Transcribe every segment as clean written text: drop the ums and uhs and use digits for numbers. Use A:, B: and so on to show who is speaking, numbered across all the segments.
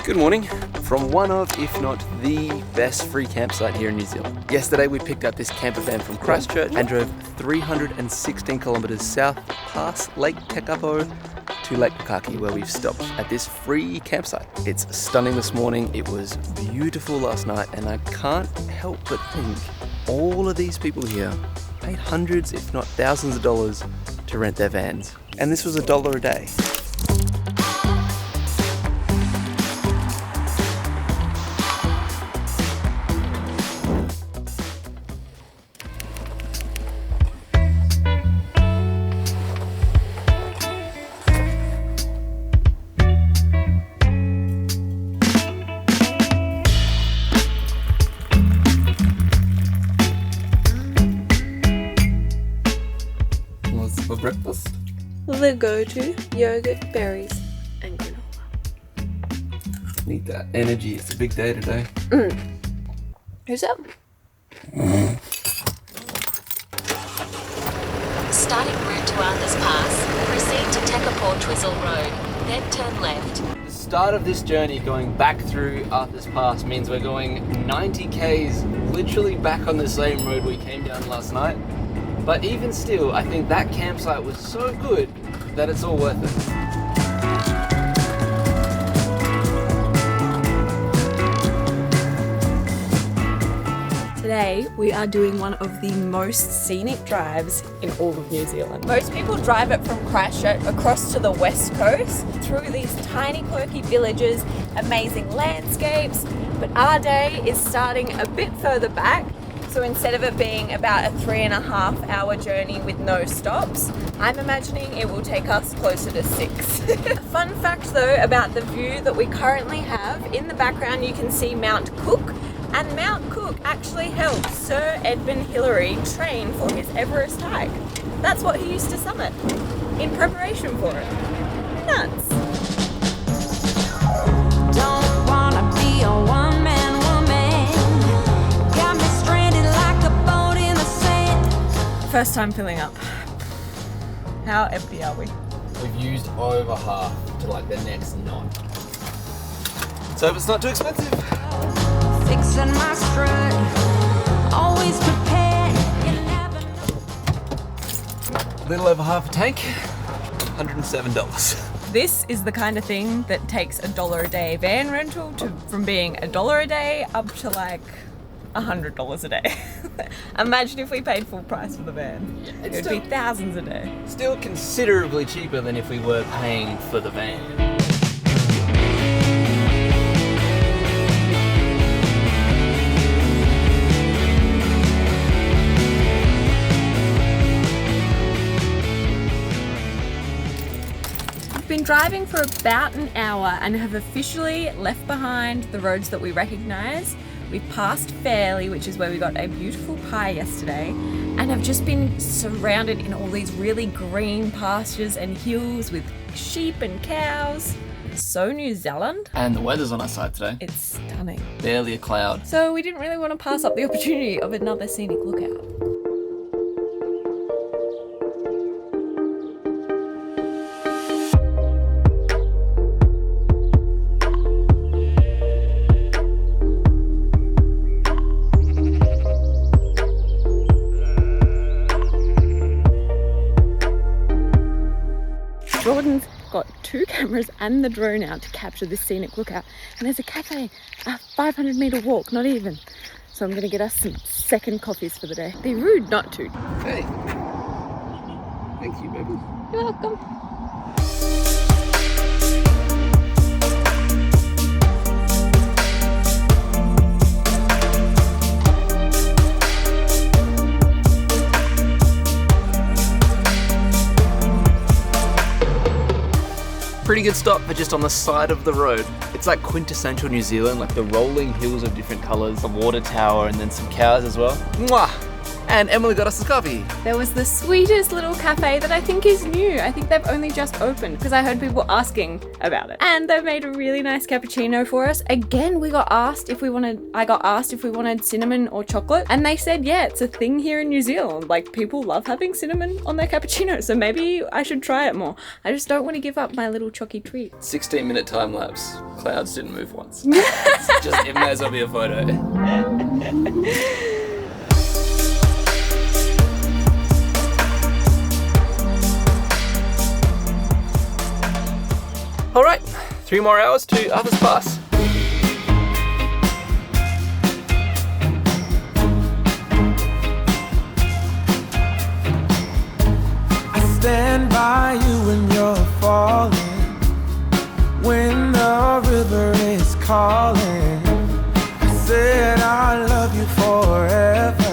A: Good morning from one of, if not the best free campsite here in New Zealand. Yesterday we picked up this camper van from Christchurch and drove 316 kilometres south past Lake Tekapo to Lake Pukaki, where we've stopped at this free campsite. It's stunning this morning, it was beautiful last night, and I can't help but think all of these people here paid hundreds, if not thousands of dollars to rent their vans. And this was $1 a day. For breakfast?
B: The go-to, yogurt, berries, and granola.
A: Need that energy, it's a big day today.
B: Who's up?
C: Starting route to Arthur's Pass, proceed to Tekapo Twizzle Road, then turn left.
A: The start of this journey going back through Arthur's Pass means we're going 90 k's literally back on the same road we came down last night. But even still, I think that campsite was so good that it's all worth it.
B: Today we are doing one of the most scenic drives in all of New Zealand. Most people drive it from Christchurch across to the west coast through these tiny quirky villages, amazing landscapes, but our day is starting a bit further back. So instead of it being about a 3.5 hour journey with no stops, I'm imagining it will take us closer to 6. Fun fact though about the view that we currently have, in the background you can see Mount Cook, and Mount Cook actually helped Sir Edmund Hillary train for his Everest hike. That's what he used to summit in preparation for it. Nuts.
D: Don't wanna be a one-man woman. Got me stranded like a boat in the sand.
B: First time filling up. How empty are we?
A: We've used over half to like the next knot. So if it's not too expensive.
D: Fixing my strut. Always prepared. You never know.
A: Little over half a tank, $107.
B: This is the kind of thing that takes $1 a day van rental from being $1 a day up to like $100 a day. Imagine if we paid full price for the van. It would be thousands a day.
A: Still considerably cheaper than if we were paying for the van.
B: We've been driving for about an hour and have officially left behind the roads that we recognise. We've passed Fairley, which is where we got a beautiful pie yesterday, and have just been surrounded in all these really green pastures and hills with sheep and cows. So New Zealand.
A: And the weather's on our side today.
B: It's stunning.
A: Barely a cloud.
B: So we didn't really want to pass up the opportunity of another scenic lookout. Jordan's got 2 cameras and the drone out to capture this scenic lookout, and there's a cafe, a 500-metre walk, not even. So I'm going to get us some second coffees for the day. Be rude not to.
A: Hey. Thank you, baby.
B: You're welcome.
A: Pretty good stop, but just on the side of the road. It's like quintessential New Zealand, like the rolling hills of different colours, a water tower, and then some cows as well. Mwah! And Emily got us a coffee.
B: There was the sweetest little cafe that I think is new. I think they've only just opened because I heard people asking about it. And they've made a really nice cappuccino for us. Again, I got asked if we wanted cinnamon or chocolate. And they said, yeah, it's a thing here in New Zealand. Like, people love having cinnamon on their cappuccino. So maybe I should try it more. I just don't want to give up my little chocky treat.
A: 16-minute time lapse. Clouds didn't move once. It may as well be a photo. All right, 3 more hours to Arthur's Pass.
E: I stand by you when you're falling, when the river is calling. I said I love you forever.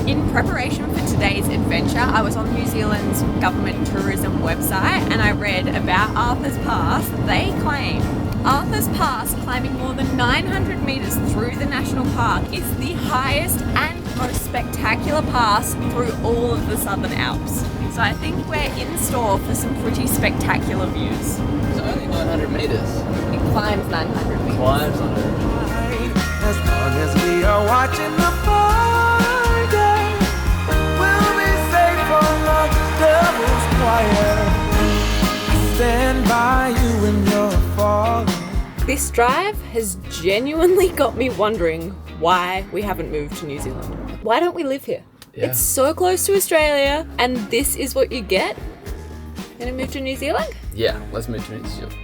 B: In preparation for today's adventure, I was on New Zealand's government tourism website and I read about Arthur's Pass. They claim Arthur's Pass, climbing more than 900 metres through the national park, is the highest and most spectacular pass through all of the Southern Alps. So I think we're in store for some pretty spectacular views.
A: It's only 900 metres.
B: It climbs 900 metres.
A: Climbs 900.
E: As long as we are watching the fire, we'll be safe from the devil's choir. I stand by you when you're falling.
B: This drive has genuinely got me wondering why we haven't moved to New Zealand. Why don't we live here?
A: Yeah.
B: It's so close to Australia and this is what you get? Gonna move to New Zealand?
A: Yeah, let's move to New Zealand.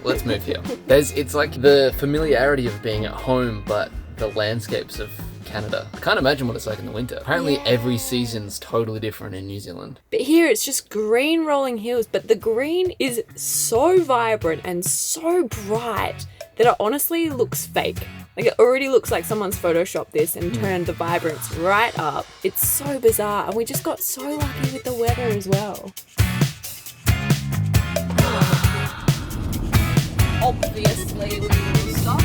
A: Let's move here. It's like the familiarity of being at home, but the landscapes of Canada. I can't imagine what it's like in the winter. Apparently every season's totally different in New Zealand.
B: But here it's just green rolling hills, but the green is so vibrant and so bright that it honestly looks fake. Like, it already looks like someone's photoshopped this and turned the vibrance right up. It's so bizarre, and we just got so lucky with the weather as well. Obviously, we will stop.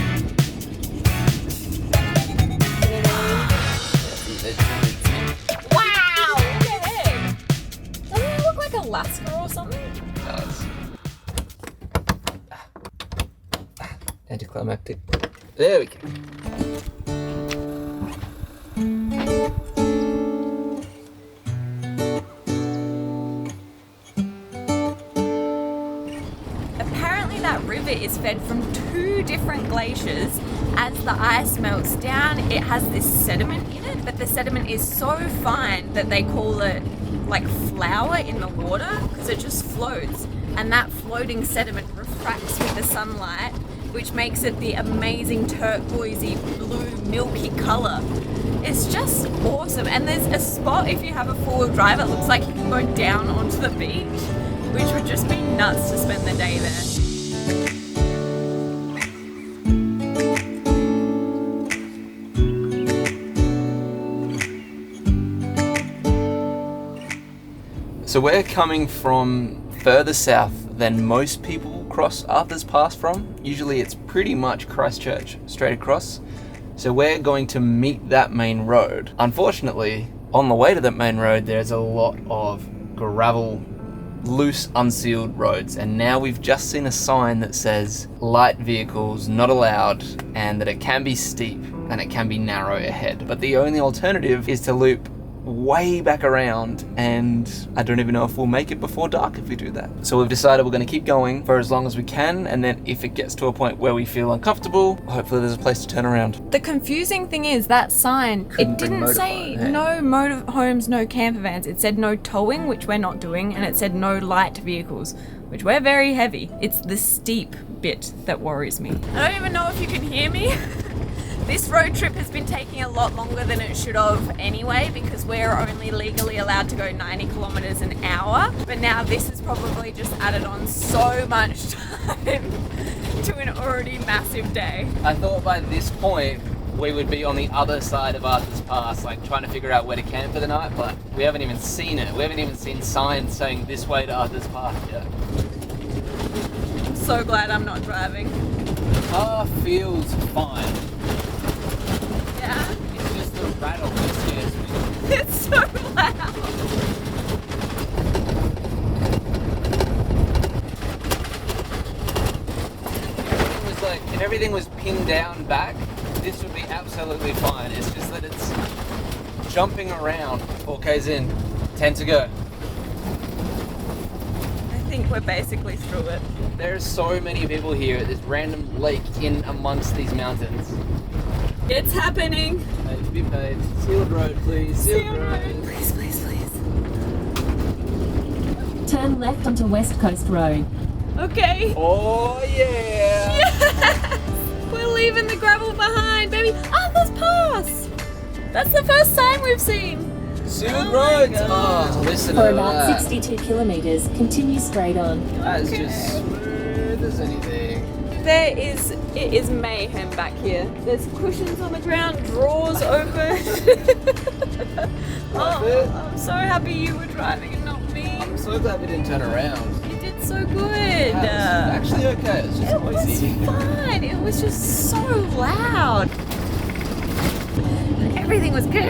B: Wow! Look at it! Doesn't it look like Alaska or something?
A: It does. Anticlimactic. There we go.
B: Apparently that river is fed from 2 different glaciers. As the ice melts down, it has this sediment in it, but the sediment is so fine that they call it like flour in the water because it just floats, and that floating sediment refracts with the sunlight, which makes it the amazing turquoisey blue milky colour. It's just awesome, and there's a spot, if you have a 4-wheel drive, it looks like you can go down onto the beach, which would just be nuts to spend the day there.
A: So we're coming from further south than most people cross Arthur's Pass from. Usually it's pretty much Christchurch straight across. So we're going to meet that main road. Unfortunately, on the way to that main road, there's a lot of gravel, loose, unsealed roads. And now we've just seen a sign that says light vehicles not allowed, and that it can be steep and it can be narrow ahead. But the only alternative is to loop way back around, and I don't even know if we'll make it before dark if we do that. So we've decided we're going to keep going for as long as we can, and then if it gets to a point where we feel uncomfortable, hopefully there's a place to turn around.
B: The confusing thing is that sign,
A: Couldn't
B: it
A: bring
B: didn't say
A: motorhome,
B: no motorhomes, no campervans. It said no towing, which we're not doing, and it said no light vehicles, which we're very heavy. It's the steep bit that worries me. I don't even know if you can hear me. This road trip has been taking a lot longer than it should have anyway, because we're only legally allowed to go 90 kilometers an hour. But now this has probably just added on so much time to an already massive day.
A: I thought by this point we would be on the other side of Arthur's Pass, like trying to figure out where to camp for the night, but we haven't even seen it. We haven't even seen signs saying this way to Arthur's Pass yet.
B: I'm so glad I'm not driving.
A: The car feels fine.
B: Yeah.
A: It's just the rattle that scares me.
B: It's so loud.
A: If everything was pinned down back, this would be absolutely fine. It's just that it's jumping around. 4K's in, 10 to go.
B: I think we're basically through it.
A: There's so many people here at this random lake in amongst these mountains.
B: It's happening.
A: Paid to be paid. Sealed road, please.
B: Sealed road. Please, please, please.
C: Turn left onto West Coast Road.
B: Okay.
A: Oh yeah!
B: Yes! We're leaving the gravel behind, baby. Arthur's Pass! That's the first sign we've seen.
A: Sealed
B: Oh my
A: roads!
B: God.
A: Oh, listen
C: For
A: to
C: about
A: that.
C: 62 kilometres, continue straight on.
A: That's
B: Okay.
A: just smooth as anything.
B: It is mayhem back here. There's cushions on the ground, drawers open.
A: it.
B: I'm so happy you were driving and not me.
A: I'm so glad we didn't turn around.
B: You did so good.
A: Yeah, it's actually okay. It's just
B: It was
A: noisy.
B: fine. It was just so loud. Everything was good.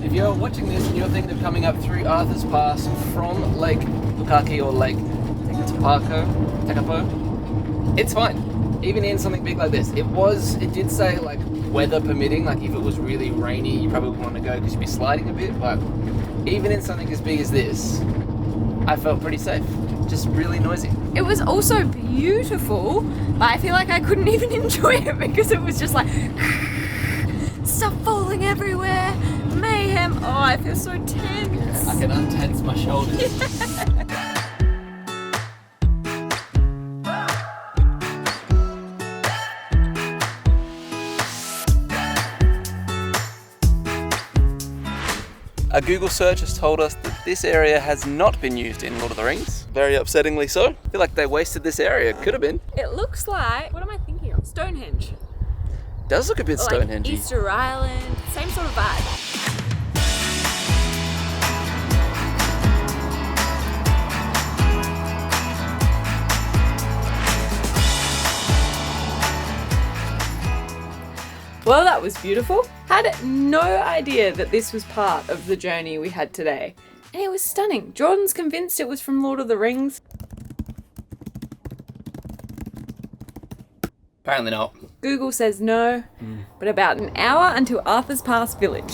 A: If you're watching this and you're thinking of coming up through Arthur's Pass from Lake Bukaki or Lake Tekapo, it's fine. Even in something big like this, it did say like weather permitting, like if it was really rainy, you probably wouldn't want to go because you'd be sliding a bit, but even in something as big as this, I felt pretty safe. Just really noisy.
B: It was also beautiful, but I feel like I couldn't even enjoy it because it was just like stuff falling everywhere, mayhem. Oh, I feel so tense.
A: I can untense my shoulders. A Google search has told us that this area has not been used in Lord of the Rings. Very upsettingly so. I feel like they wasted this area. Could have been.
B: It looks like, what am I thinking of? Stonehenge.
A: Does look a bit
B: Or like
A: Stonehenge-y.
B: Easter Island, same sort of vibe. Well, that was beautiful. Had no idea that this was part of the journey we had today. And it was stunning. Jordan's convinced it was from Lord of the Rings.
A: Apparently not.
B: Google says no, but about an hour until Arthur's Pass village.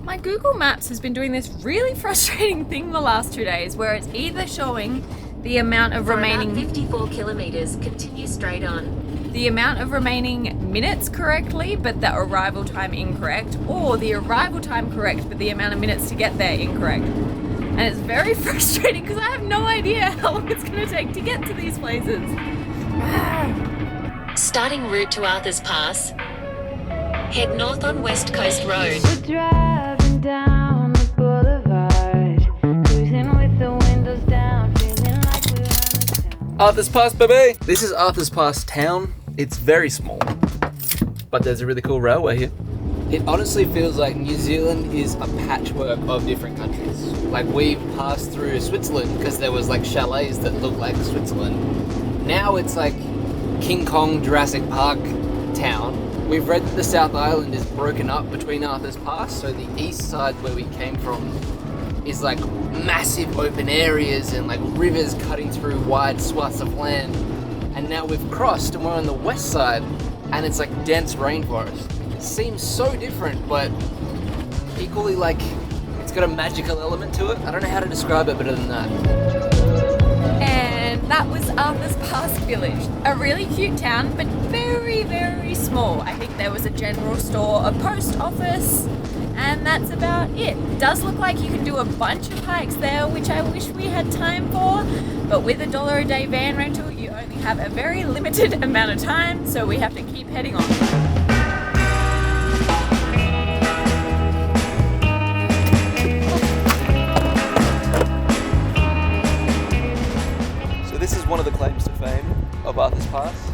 B: My Google Maps has been doing this really frustrating thing the last 2 days where it's either showing the amount of
C: For
B: remaining
C: about 54 kilometres, continue straight on.
B: the amount of remaining minutes correctly, but the arrival time incorrect, or the arrival time correct, but the amount of minutes to get there incorrect. And it's very frustrating because I have no idea how long it's going to take to get to these places.
C: Starting route to Arthur's Pass. Head north on West Coast Road.
D: We're driving down the boulevard, cruising with the windows down, feeling like we're on a town.
A: Arthur's Pass, baby! This is Arthur's Pass town. It's very small, but there's a really cool railway here. It honestly feels like New Zealand is a patchwork of different countries. Like we passed through Switzerland because there was like chalets that look like Switzerland. Now it's like King Kong Jurassic Park town. We've read that the South Island is broken up between Arthur's Pass, so the east side where we came from is like massive open areas and like rivers cutting through wide swaths of land. And now we've crossed and we're on the west side and it's like dense rainforest. It seems so different, but equally like it's got a magical element to it. I don't know how to describe it better than that.
B: And that was Arthur's Pass village. A really cute town, but very, very small. I think there was a general store, a post office, and that's about it. It does look like you can do a bunch of hikes there, which I wish we had time for, but with $1 a day van rental, you only have a very limited amount of time, so we have to keep heading on.
A: This is one of the claims to fame of Arthur's Pass.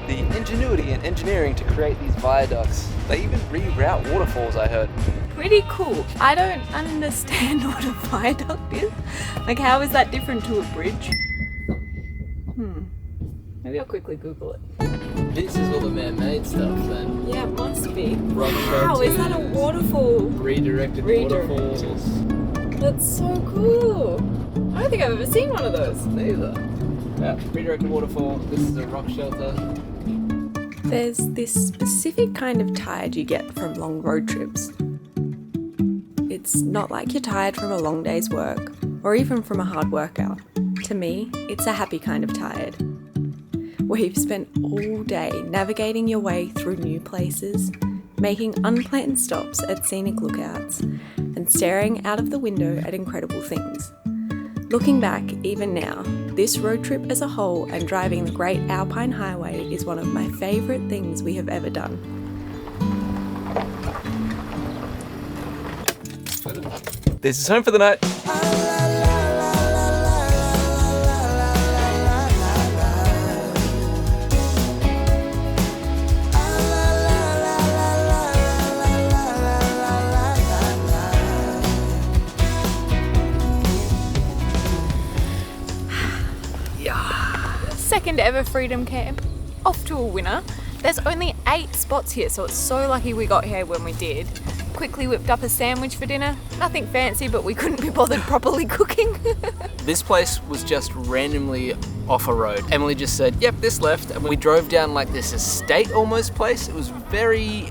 A: The ingenuity and engineering to create these viaducts. They even reroute waterfalls, I heard.
B: Pretty cool. I don't understand what a viaduct is. Like, how is that different to a bridge? Maybe I'll quickly Google it.
A: This is all the man-made stuff then.
B: Yeah, it must be.
A: Rock
B: Wow, is that a waterfall?
A: Redirected waterfalls.
B: That's so cool. I don't think I've ever seen one of those.
A: Neither. Yeah, redirected waterfall. This is a rock shelter.
B: There's this specific kind of tired you get from long road trips. It's not like you're tired from a long day's work or even from a hard workout. To me, it's a happy kind of tired. Where you've spent all day navigating your way through new places, making unplanned stops at scenic lookouts, and staring out of the window at incredible things. Looking back, even now, this road trip as a whole and driving the Great Alpine Highway is one of my favourite things we have ever done.
A: This is home for the night.
B: Second ever Freedom Camp, off to a winner. There's only 8 spots here, so it's so lucky we got here when we did. Quickly whipped up a sandwich for dinner. Nothing fancy, but we couldn't be bothered properly cooking.
A: This place was just randomly off a road. Emily just said, yep, this left, and we drove down like this estate almost place. It was very,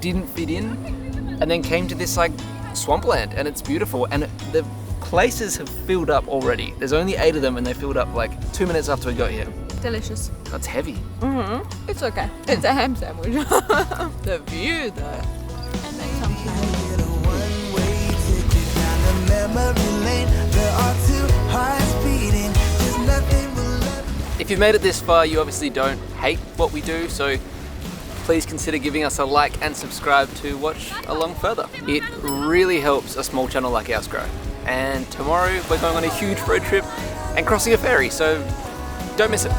A: didn't fit in, and then came to this like swampland, and it's beautiful, and the places have filled up already. There's only 8 of them, and they filled up like 2 minutes after we got here.
B: Delicious.
A: That's heavy.
B: It's okay. It's a ham sandwich. The view though. And then some
A: If you've made it this far, you obviously don't hate what we do, so please consider giving us a like and subscribe to watch along further. It really helps a small channel like ours grow. And tomorrow we're going on a huge road trip and crossing a ferry, so don't miss it.